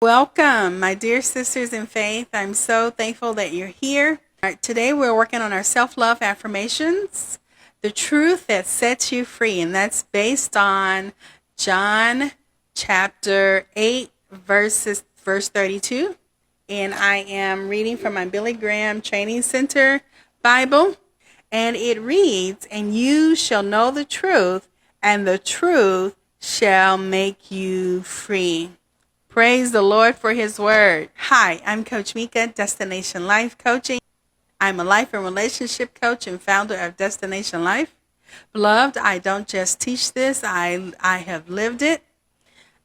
Welcome, my dear sisters in faith. I'm so thankful that you're here. All right, today we're working on our self-love affirmations, the truth that sets you free, and that's based on John chapter 8, verse 32. And I am reading from my Billy Graham Training Center Bible, and it reads, "And you shall know the truth, and the truth shall make you free." Praise the Lord for his word. Hi, I'm Coach Mika, Destination Life Coaching. I'm a life and relationship coach and founder of Destination Life. Beloved, I don't just teach this, I have lived it.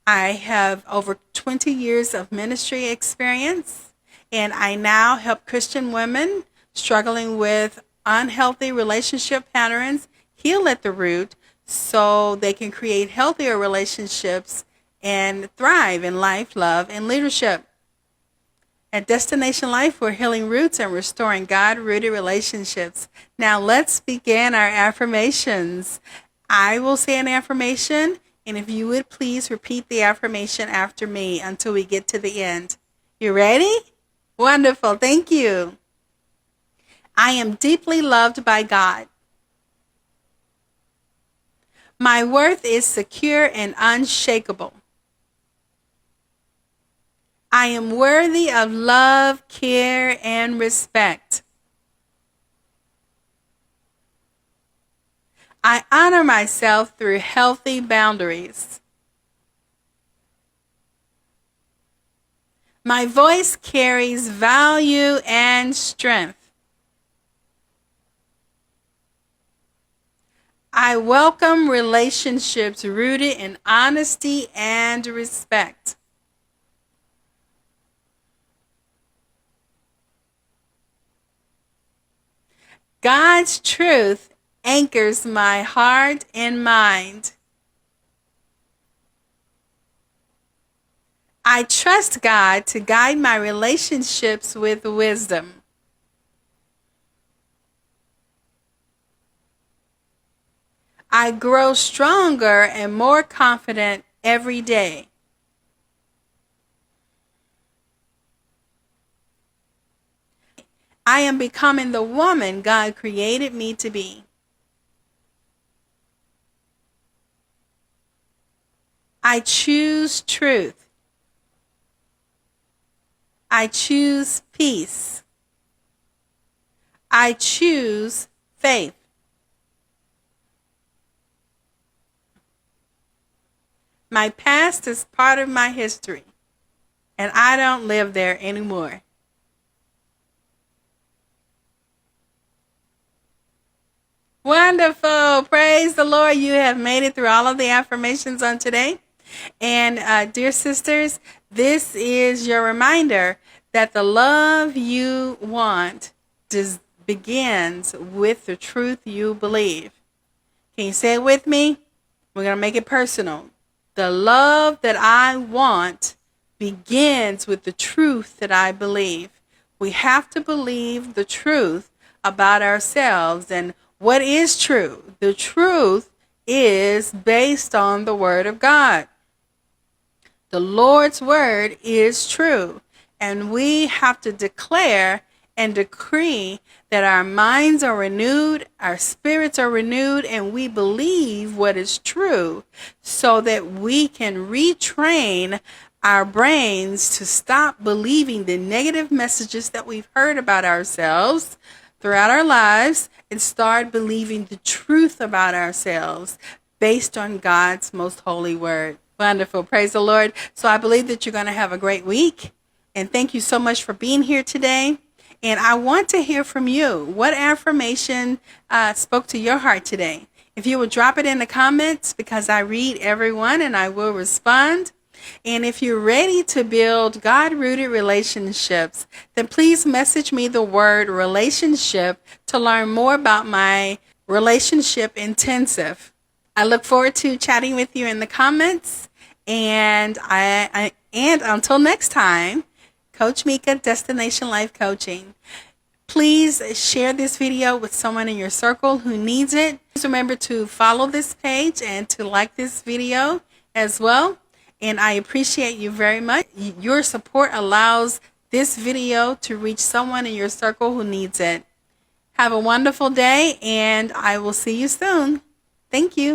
I have over 20 years of ministry experience, and I now help Christian women struggling with unhealthy relationship patterns heal at the root so they can create healthier relationships and thrive in life, love, and leadership. At Destination Life, we're healing roots and restoring God-rooted relationships. Now let's begin our affirmations. I will say an affirmation, and if you would please repeat the affirmation after me until we get to the end. You ready? Wonderful. Thank you. I am deeply loved by God. My worth is secure and unshakable. I am worthy of love, care, and respect. I honor myself through healthy boundaries. My voice carries value and strength. I welcome relationships rooted in honesty and respect. God's truth anchors my heart and mind. I trust God to guide my relationships with wisdom. I grow stronger and more confident every day. I am becoming the woman God created me to be. I choose truth. I choose peace. I choose faith. My past is part of my history, and I don't live there anymore. Wonderful. Praise the Lord. You have made it through all of the affirmations on today. And dear sisters, this is your reminder that the love you want begins with the truth you believe. Can you say it with me? We're going to make it personal. The love that I want begins with the truth that I believe. We have to believe the truth about ourselves. And what is true? The truth is based on the Word of God. The Lord's Word is true. And we have to declare and decree that our minds are renewed, our spirits are renewed, and we believe what is true so that we can retrain our brains to stop believing the negative messages that we've heard about ourselves throughout our lives and start believing the truth about ourselves based on God's most holy word. Wonderful. Praise the Lord. So I believe that you're going to have a great week. And thank you so much for being here today. And I want to hear from you. What affirmation spoke to your heart today? If you would drop it in the comments, because I read everyone and I will respond. And if you're ready to build God-rooted relationships, then please message me the word relationship to learn more about my relationship intensive. I look forward to chatting with you in the comments. And and until next time, Coach Mika, Destination Life Coaching. Please share this video with someone in your circle who needs it. Please remember to follow this page and to like this video as well. and I appreciate you very much. Your support allows this video to reach someone in your circle who needs it. Have a wonderful day, and I will see you soon. Thank you.